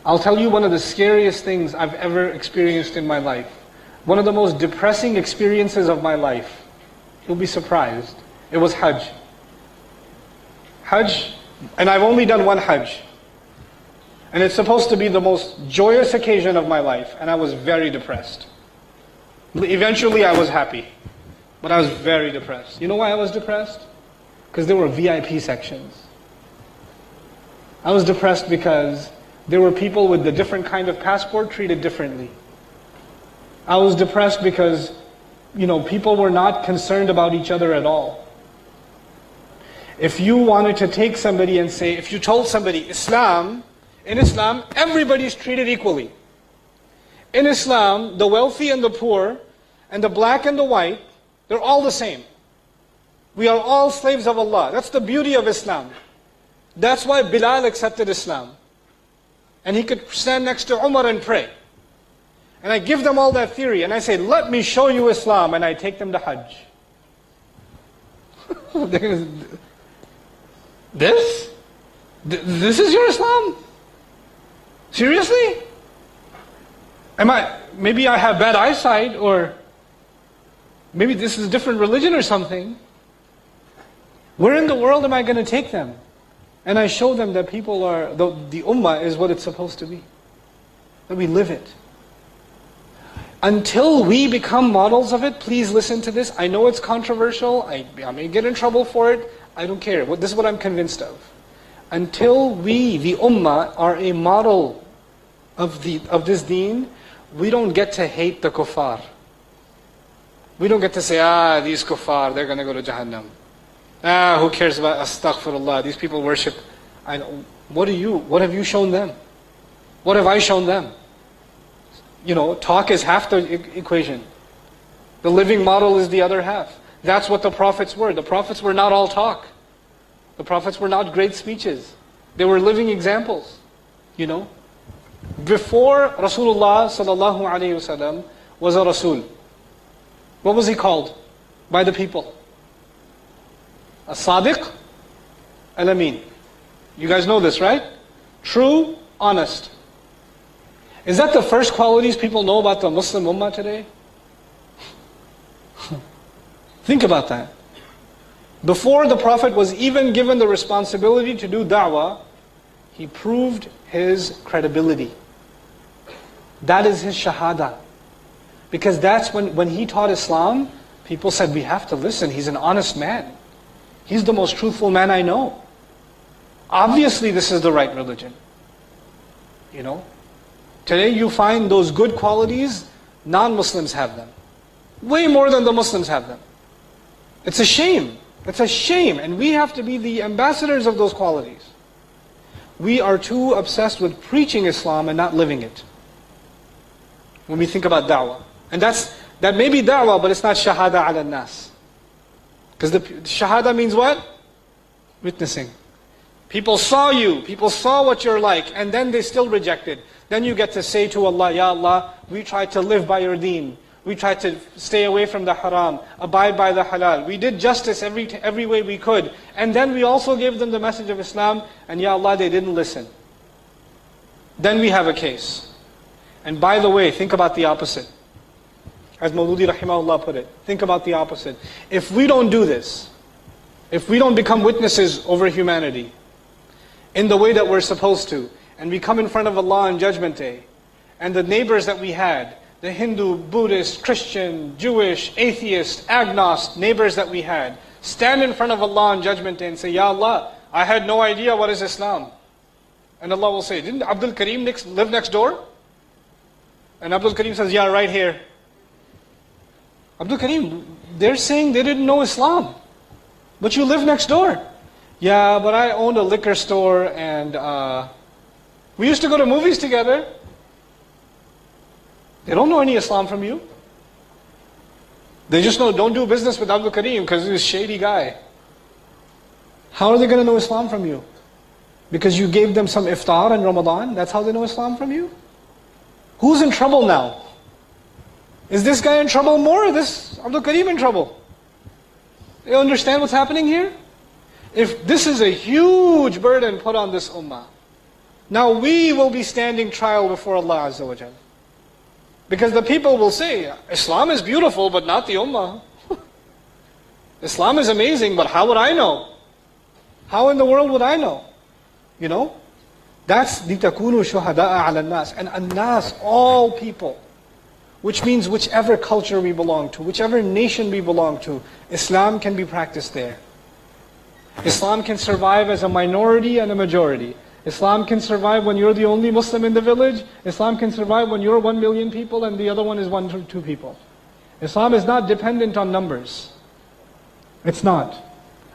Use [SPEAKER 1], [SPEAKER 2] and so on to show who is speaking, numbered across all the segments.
[SPEAKER 1] I'll tell you one of the scariest things I've ever experienced in my life. One of the most depressing experiences of my life. You'll be surprised. It was Hajj. Hajj, and I've only done one Hajj. And it's supposed to be the most joyous occasion of my life, and I was very depressed. Eventually I was happy, but I was very depressed. You know why I was depressed? Because there were VIP sections. I was depressed because there were people with a different kind of passport treated differently. I was depressed because, people were not concerned about each other at all. If you wanted to take somebody and say, if you told somebody, in Islam, everybody's treated equally. In Islam, the wealthy and the poor, and the black and the white, they're all the same. We are all slaves of Allah. That's the beauty of Islam. That's why Bilal accepted Islam. And he could stand next to Umar and pray. And I give them all that theory, and I say, let me show you Islam, and I take them to Hajj. This? This is your Islam? Seriously? Maybe I have bad eyesight, or maybe this is a different religion or something. Where in the world am I going to take them? And I show them that people are, the ummah is what it's supposed to be. That we live it. Until we become models of it, please listen to this. I know it's controversial. I may get in trouble for it. I don't care. This is what I'm convinced of. Until we, the ummah, are a model of this deen, we don't get to hate the kuffar. We don't get to say, these kuffar, they're going to go to Jahannam. Who cares about astaghfirullah? These people worship. What have you shown them? What have I shown them? Talk is half the equation. The living model is the other half. That's what the prophets were. The prophets were not all talk. The prophets were not great speeches. They were living examples. Before Rasulullah sallallahu alaihi wasallam was a Rasul, what was he called by the people? As-Sadiq Al-Amin. You guys know this, right? True, honest. Is that the first qualities people know about the Muslim Ummah today? Think about that. Before the Prophet was even given the responsibility to do da'wah, he proved his credibility. That is his shahada. Because that's when he taught Islam, people said, we have to listen, he's an honest man. He's the most truthful man I know. Obviously this is the right religion. Today you find those good qualities, non-Muslims have them. Way more than the Muslims have them. It's a shame. It's a shame. And we have to be the ambassadors of those qualities. We are too obsessed with preaching Islam and not living it. When we think about da'wah. And that may be da'wah, but it's not shahada ala nas. Because the shahada means what? Witnessing. People saw you, people saw what you're like, and then they still rejected. Then you get to say to Allah, Ya Allah, we tried to live by your deen. We tried to stay away from the haram, abide by the halal. We did justice every way we could. And then we also gave them the message of Islam, and Ya Allah, they didn't listen. Then we have a case. And by the way, think about the opposite. As Mawludi rahimahullah put it, think about the opposite. If we don't do this, if we don't become witnesses over humanity, in the way that we're supposed to, and we come in front of Allah on Judgment Day, and the neighbors that we had, the Hindu, Buddhist, Christian, Jewish, atheist, agnost neighbors that we had, stand in front of Allah on Judgment Day and say, Ya Allah, I had no idea what is Islam. And Allah will say, didn't Abdul Karim live next door? And Abdul Karim says, yeah, right here. Abdul Karim, they're saying they didn't know Islam, but you live next door. Yeah, but I owned a liquor store and we used to go to movies together. They don't know any Islam from you. They just know don't do business with Abdul Karim because he's a shady guy. How are they going to know Islam from you? Because you gave them some iftar in Ramadan? That's how they know Islam from you? Who's in trouble now? Is this guy in trouble more or this Abdul Karim in trouble? You understand what's happening here? If this is a huge burden put on this ummah. Now we will be standing trial before Allah Azza wa Jal. Because the people will say, Islam is beautiful, but not the Ummah. Islam is amazing, but how would I know? How in the world would I know? You know? That's لِتَكُونُوا شُهَدَاءَ عَلَى النَّاسِ. And an-nas, all people. Which means whichever culture we belong to, whichever nation we belong to, Islam can be practiced there. Islam can survive as a minority and a majority. Islam can survive when you're the only Muslim in the village. Islam can survive when you're 1 million people and the other one is 1 or 2 people. Islam is not dependent on numbers. It's not.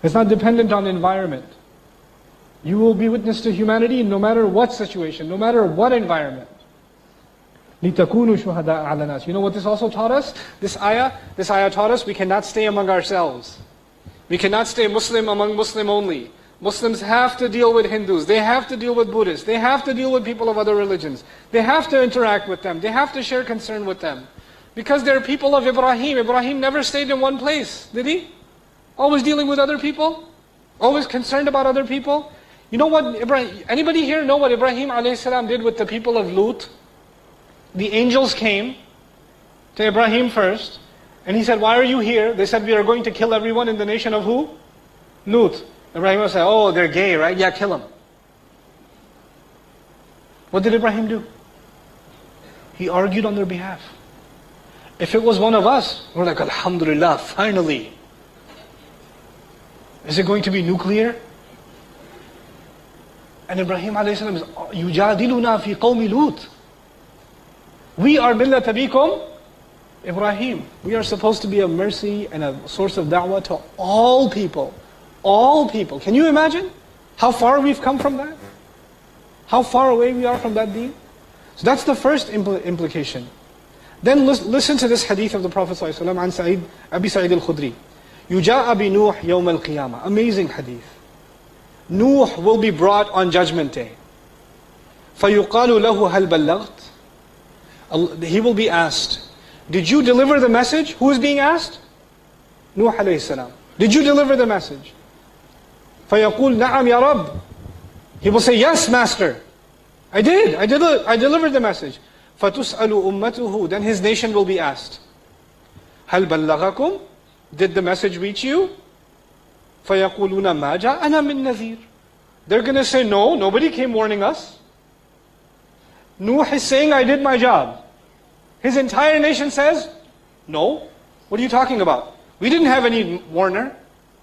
[SPEAKER 1] It's not dependent on environment. You will be witness to humanity no matter what situation, no matter what environment. لِتَكُونُوا شُهَدَاءَ عَلَى النَّاسِ. You know what this also taught us? This ayah taught us we cannot stay among ourselves. We cannot stay Muslim among Muslim only. Muslims have to deal with Hindus. They have to deal with Buddhists. They have to deal with people of other religions. They have to interact with them. They have to share concern with them. Because they're people of Ibrahim. Ibrahim never stayed in one place, did he? Always dealing with other people? Always concerned about other people? You know what anybody here know what Ibrahim a.s. did with the people of Lut? The angels came to Ibrahim first, and he said, why are you here? They said, we are going to kill everyone in the nation of who? Lut. Ibrahim said, oh, they're gay, right? Yeah, kill them. What did Ibrahim do? He argued on their behalf. If it was one of us, we're like, Alhamdulillah, finally. Is it going to be nuclear? And Ibrahim a.s. is, يُجَادِلُنَا فِي قَوْمِ لُوتٍ. We are مِلَّةَ بِكُمْ Ibrahim. We are supposed to be a mercy and a source of da'wah to all people. All people. Can you imagine how far we've come from that? How far away we are from that deen? So that's the first implication. Then listen to this hadith of the Prophet ﷺ عن Abi Sa'id al-Khudri. يُجَاءَ بِنُوحٍ يَوْمَ الْقِيَامَةِ. Amazing hadith. Nuh will be brought on Judgment Day. فَيُقَالُ لَهُ هَلْ بَلَّغْتَ. He will be asked, did you deliver the message? Who is being asked? Nuh alayhi salam. Did you deliver the message? فَيَقُولُ نَعَمْ يَا رَبِّ. He will say, yes, Master. I did. I delivered the message. فَتُسْأَلُ أُمَّتُهُ. Then his nation will be asked, هَلْ بَلَّغَكُمْ. Did the message reach you? فَيَقُولُونَ مَا جَاءَنَا مِن نَذِيرٍ. They're going to say, no, nobody came warning us. Nuh is saying, I did my job. His entire nation says, no. What are you talking about? We didn't have any warner.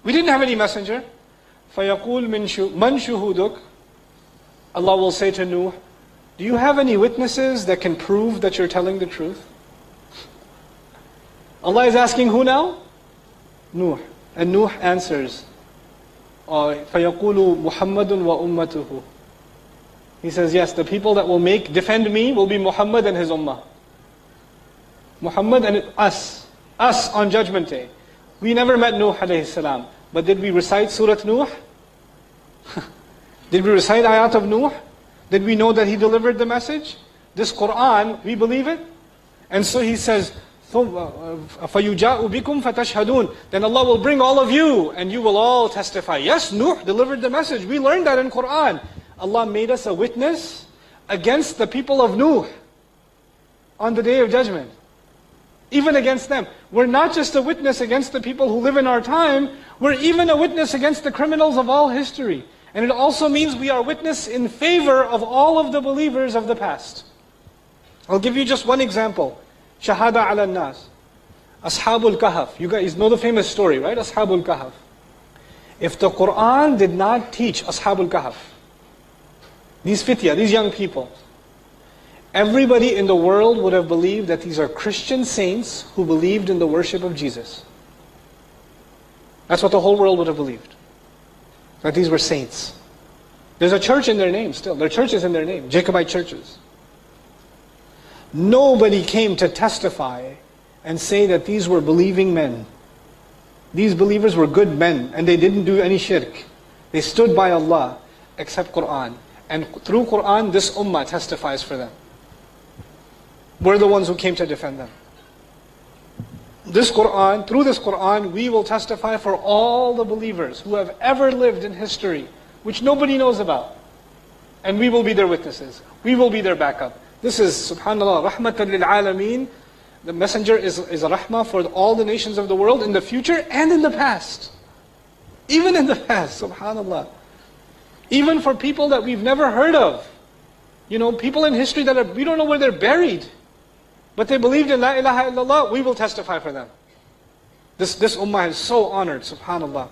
[SPEAKER 1] We didn't have any messenger. فَيَقُولُ مَنْ شُهُودُكَ. Allah will say to Nuh, do you have any witnesses that can prove that you're telling the truth? Allah is asking who now? Nuh. And Nuh answers, فَيَقُولُ مُحَمَّدٌ وَأُمَّتُهُ. He says, yes, the people that will defend me will be Muhammad and his ummah. Muhammad and us on Judgment Day. We never met Nuh alayhi salam, but did we recite Surah Nuh? Did we recite ayat of Nuh? Did we know that he delivered the message? This Quran, we believe it? And so he says, فَيُجَاءُ بِكُمْ فَتَشْهَدُونَ. Then Allah will bring all of you and you will all testify. Yes, Nuh delivered the message. We learned that in Quran. Allah made us a witness against the people of Nuh on the Day of Judgment. Even against them. We're not just a witness against the people who live in our time, we're even a witness against the criminals of all history. And it also means we are witness in favor of all of the believers of the past. I'll give you just one example. Shahada ala nas. Ashabul Kahf. You guys know the famous story, right? Ashabul Kahf. If the Quran did not teach Ashabul Kahf, these fitya, these young people, everybody in the world would have believed that these are Christian saints who believed in the worship of Jesus. That's what the whole world would have believed. That these were saints. There's a church in their name still. There are churches in their name, Jacobite churches. Nobody came to testify and say that these were believing men. These believers were good men and they didn't do any shirk. They stood by Allah except Quran. And through Quran, this ummah testifies for them. We're the ones who came to defend them. This Quran, through this Quran, we will testify for all the believers who have ever lived in history, which nobody knows about. And we will be their witnesses. We will be their backup. This is, subhanAllah, rahmatan lil alameen. The messenger is a rahmah for all the nations of the world in the future and in the past. Even in the past, subhanAllah. Even for people that we've never heard of. You know, people in history that we don't know where they're buried. But they believed in La ilaha illallah, we will testify for them. This ummah is so honored, subhanAllah.